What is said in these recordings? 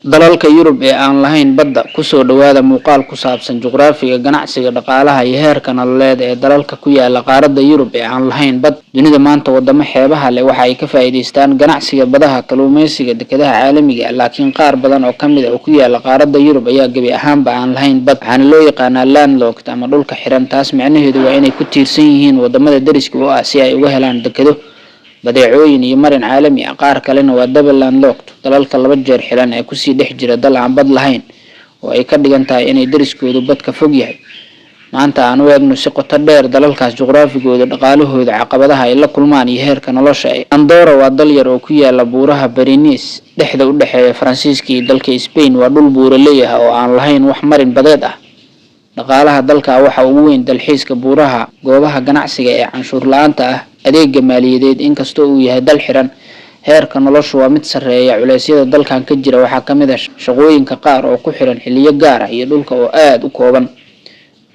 dalalka Yurub ee aan lahayn badda ku soo dhawaada muuqaal ku saabsan juqraafiga ganacsiga dhaqaalaha iyo heerka nololeed ee dalalka ku yaala qaaradda Yurub ee aan lahayn bad. Dunida maanta wadamo xeebaha leh waxa ay ka faa'iideystaan ganacsiga badaha, kalluumeysiga, dekedaha caalamiga ah, laakiin qaar badan oo kamid ah oo ku yaala qaaradda Yurub ayaa gabi ahaanba aan lahayn bad, waxaana loo yaqaanaa landlocked ama dhulka xiran. Taas macnaheedu waa inay ku tiirsan yihiin wadamada deriska u ah si ay uga helaan dekedo, badeecooyin iyo marin caalami ah. Qaar kalena waa double landlocked, dalalka laba jeer xiran ee kusii dhex jira dal aan bad lahayn, oo ay ka dhigan tahay inay deriskoodu bad ka fog yahay. maanta aan u eegno si qoto dheer dalalkaas juqraafigooda, dhaqaalahooda, caqabadaha ay la kulmaan iyo heerka nolosha. Andorra waa dal yar oo ku yaala buuraha Pyrenees dhexda u dhexeeya Faransiiska iyo dalka Spain. waa dhul buuraley ah oo aan lahayn wax marin badeed ah. dhaqaalaha dalka waxa ugu weyn dalxiiska, buuraha, goobaha ganacsiga ee canshuur la'aanta ah, adeega maaliyadeed. inkastoo uu yahay dal xiran, heerka noloshu waa mid sareeya. culeysyada dalkan ka jira waxaa kamid ah shaqooyinka qaar oo ku xiran xilliyo gaar ah iyo dhulka oo aad u kooban.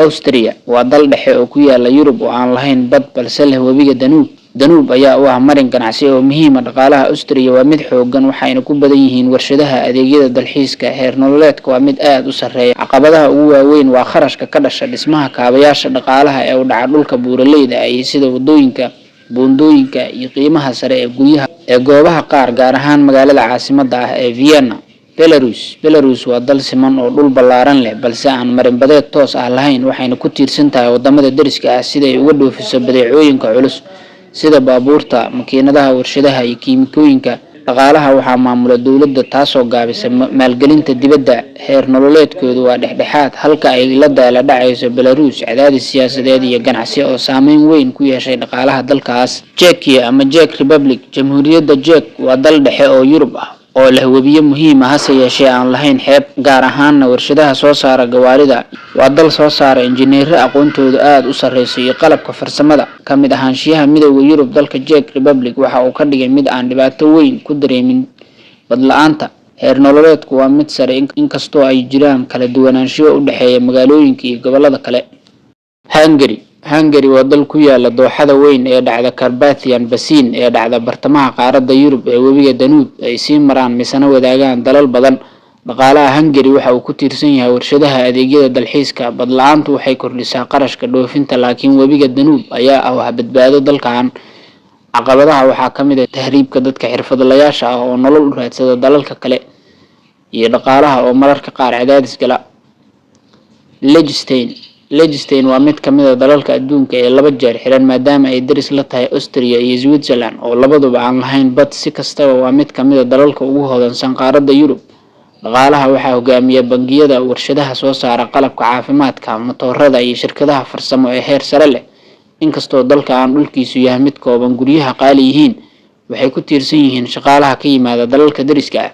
Austria waa dal dhexe oo ku yaala Yurub oo aan lahayn bad balse leh webiga Danube ayaa u ah marin ganacsi oo muhiim ah. dhaqaalaha Austria waa mid xoogan, waxayna ku badan yihiin warshadaha, adeegyada dalxiiska. heer nololeedka waa mid aad u sareeya. caqabadaha ugu waaweyn waa kharashka ka dhasha dhismaha kaabayaasha dhaqaalaha ee u dhaca dhulka buuraleyda ah sida wadooyinka, buundooyinka iyo qiimaha sare ee guryaha ee goobaha qaar, gaar ahaan magaalada caasimadda ah ee Vienna. Belarus waa dal siman oo dhul ballaaran leh balse aan marin badeed toos ah lahayn, waxayna ku tiirsan tahay wadamada deriska ah sida ay uga dhoofiso badeecooyinka culus sida baabuurta, makiinadaha, warshadaha iyo kiimikooyinka. dhaqaalaha waxaa maamula dowladda, taasoo gaabisa maalgelinta dibadda. heer nololeedkoodu waa dhexdhexaad, halka ay la daala dhacayso Belarus cadaadis siyaasadeed iyo ganacsi oo saameyn weyn ku yeeshay dhaqaalaha dalkaas. Czechia ama Czech Republic, Jamhuuriyadda Czech waa dal dhexe oo Yurub ah oo leh webiyo muhiim ah, hase yeeshee aan lahayn xeeb, gaar ahaana warshadaha soo saara gawaarida. waa dal soo saara injineero aqoontoodu aad u sareyso iyo qalabka farsamada. ka mid ahaanshiyaha midowda Yurub, dalka Czech Republic waxa uu ka dhigay mid aan dhibaato weyn ku dareemin bad la'aanta. heer nololeedku waa mid sare, inkastoo ay jiraan kala duwanaanshiyo u dhexeeya magaalooyinka iyo gobolada kale. Hungary waa dal ku yaala dooxada weyn ee dhacda Carpathian Basin ee dhacda bartamaha qaaradda Yurub ee webiga Danube ay sii maraan misana wadaagaan dalal badan. dhaqaalaha Hungary waxa uu ku tiirsan yahay warshadaha, adeegyada dalxiiska. bad la'aantu waxay kordhisaa qarashka dhoofinta, laakiin webiga Danube ayaa ah wax badbaado dalkan. caqabadaha waxaa kamid ah tahriibka dadka xirfadlayaasha ah oo nolol u raadsada dalalka kale, iyo dhaqaalaha oo mararka qaar cadaadis gala. Liechtenstein waa mid kamid ah dalalka adduunka ee laba jeer xiran, maadaama ay deris la tahay Austria iyo Switzerland oo labaduba aan lahayn bad. si kastaba waa mid kamid ah dalalka ugu hodansan qaaradda Yurub. dhaqaalaha waxaa hogaamiya bangiyada, warshadaha soo saara qalabka caafimaadka, matoorada iyo shirkadaha farsamo ee heer sare leh. inkastoo dalka aan dhulkiisu yahay mid kooban, guryaha qaali yihiin, waxay ku tiirsan yihiin shaqaalaha ka yimaada dalalka deriska ah.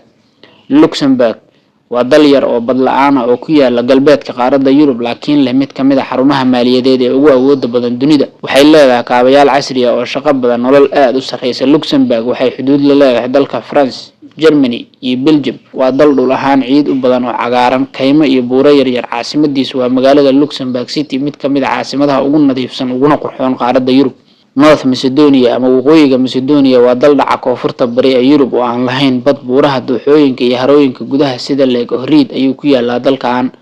Luxembourg waa dal yar oo bad la'aan ah oo ku yaala galbeedka qaaradda Yurub, laakiin leh mid kamid ah xarumaha maaliyadeed ee ugu awooda badan dunida. waxay leedahay kaabayaal casri ah oo shaqo badan, nolol aad u sareysa. Luxembourg waxay xuduud la leedahay dalka France, Germany iyo Belgium. waa dal dhul ahaan ciid u badan oo cagaaran, kaymo iyo buuro yaryar. caasimadiisu waa magaalada Luxembourg City, mid kamid ah caasimadaha ugu nadiifsan uguna qurxoon qaaradda Yurub. North Macedonia ama waqooyiga Macedonia waa dal dhaca koonfurta bari ee Yurub oo aan lahayn bad. buuraha, dooxooyinka iyo harooyinka gudaha sida Lake Ohrid ayuu ku yaalaa dalkan.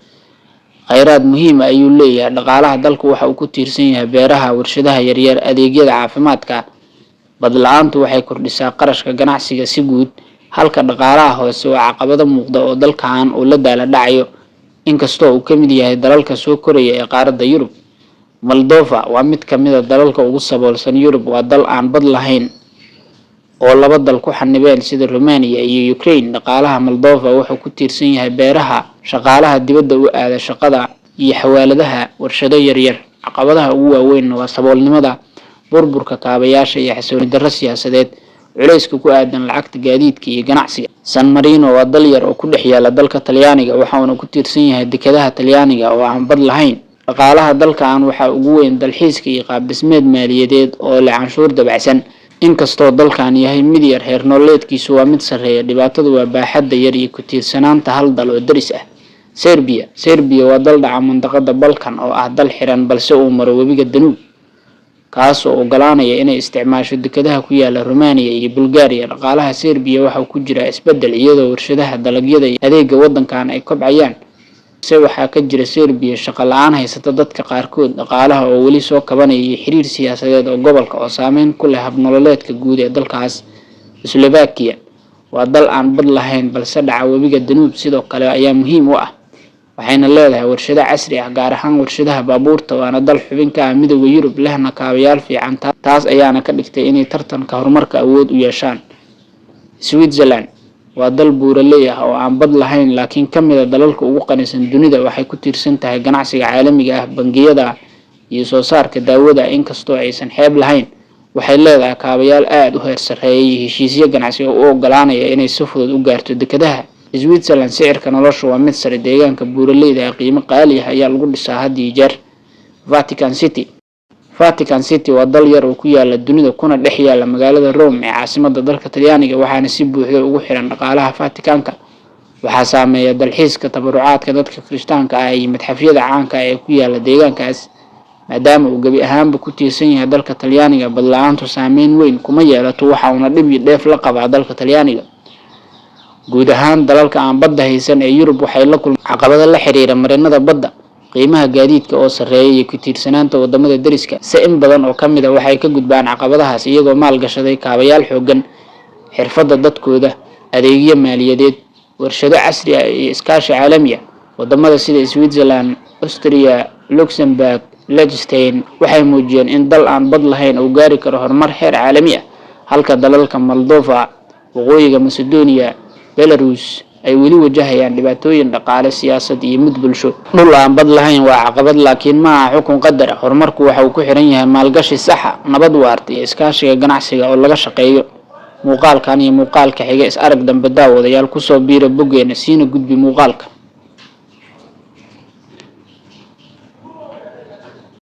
kheyraad muhiim ah ayuu leeyahay. dhaqaalaha dalku waxa uu ku tiirsan yahay beeraha, warshadaha yaryar, adeegyada caafimaadka. bad la'aantu waxay kordhisaa qarashka ganacsiga si guud, halka dhaqaalaha hoose waa caqabado muuqda oo dalkan uu la daala dhacayo, inkastoo uu kamid yahay dalalka soo koraya ee qaaradda Yurub. Moldova waa mid kamid ah dalalka ugu saboolsan Yurub. waa dal aan bad lahayn oo laba dal ku xanibeen sida Romania iyo Ukraine. dhaqaalaha Moldova wuxuu ku tiirsan yahay beeraha, shaqaalaha dibadda u aada shaqada iyo xawaaladaha, warshado yaryar. caqabadaha ugu waaweyn waa saboolnimada, burburka kaabayaasha iyo xasilooni darro siyaasadeed. culeyska ku aadan lacagta, gaadiidka iyo ganacsiga. San Marino waa dal yar oo ku dhex yaala dalka Talyaaniga, waxaana ku tiirsan yahay dekedaha Talyaaniga oo aan bad lahayn. dhaqaalaha dalkan waxaa ugu weyn dalxiiska iyo qaab dhismeed maaliyadeed oo leh canshuur dabacsan. inkastoo dalkan yahay mid yar, heer nololeedkiisu waa mid sareeya. dhibaatadu waa baaxadda yar iyo ku tiirsanaanta hal dal oo deris ah. Serbia waa dal dhaca mandaqada Balkan oo ah dal xiran balse uu maro webiga Danube, kaas oo ogolaanaya inay isticmaasho dekedaha ku yaala Romania iyo Bulgaria. Dhaqaalaha Serbia waxa uu ku jira isbedel iyadoo warshadaha dalagyada iyo adeegga waddankan ay kobcayaan. waxaa ka jira Serbia shaqo la'aan haysata dadka qaarkood, dhaqaalaha oo weli soo kabanaya iyo xiriir siyaasadeed oo gobolka oo saameyn ku leh hab nololeedka guud ee dalkaas. Slovakia waa dal aan bad lahayn balse dhaca webiga Danube, sidoo kale ayaa muhiim u ah, waxayna leedahay warshado casri ah gaar ahaan warshadaha baabuurta, waana dal xubin ka ah midowga Yurub lehna kaabayaal fiican. taas ayaana ka dhigtay inay tartanka horumarka awood u yeeshaan. Switzerland waa dal buuraley ah oo aan bad lahayn laakiin ka mid ah dalalka ugu qanisan dunida. Waxay ku tiirsan tahay ganacsiga caalamiga ah, bangiyada iyo soo saarka daawada. Inkastoo aysan xeeb lahayn, waxay leedahay kaabayaal aad u heer sarreeya iyo heshiisyo ganacsi oo u oggolaanaya inay si fudud u gaarto dekedaha. Switzerland sicirka nolosha waa mid sare, deegaanka buuraleyda ah qiimo qaali ah ayaa lagu dhisaa had iyo jeer. Vatican City waa dal yar oo ku yaala dunida kuna dhex yaala magaalada Rome ee caasimadda dalka Talyaaniga, waxaana si buuxda ugu xiran dhaqaalaha Vaticanka. waxaa saameeya dalxiiska, tabarucaadka dadka Kirishtaanka ah iyo madxafyada caanka ah ee ku yaala deegaankaas. maadaama uu gebi ahaanba ku tiirsan yahay dalka Talyaaniga, bad la'aantu saameyn weyn kuma yeelato, waxa uuna dhib iyo dheef la qabaa dalka Talyaaniga. guud ahaan dalalka aan badda haysan ee Yurub waxay la kulmaan caqabado la xiriira marinada badda, qiimaha gaadiidka oo sarreeya iyo ku tiirsanaanta wadamada deriska. in badan oo ka mid ah waxay ka gudbaan caqabadahaas iyagoo maalgashaday kaabayaal xooggan, xirfadda dadkooda, adeegyo maaliyadeed, warshado casri ah iyo iskaashi caalami ah. wadamada sida Switzerland, Austria, Luxembourg, Liechtenstein waxay muujiyeen in dal aan bad lahayn uu gaari karo horumar heer caalami ah, halka dalalka Moldova, waqooyiga Macedonia, Belarus ay weli wajahayaan dhibaatooyin dhaqaale, siyaasad iyo mid bulsho. dhul aan bad lahayn waa caqabad, laakiin ma aha xukun qadar ah. Horumarku waxa uu ku xiran yahay maalgashi sax ah, nabad waarta iyo iskaashiga ganacsiga oo laga shaqeeyo. muuqaalkan iyo muuqaalka xiga is arag dambe daawadayaal, kusoo biira boggeena siina gudbi muuqaalka.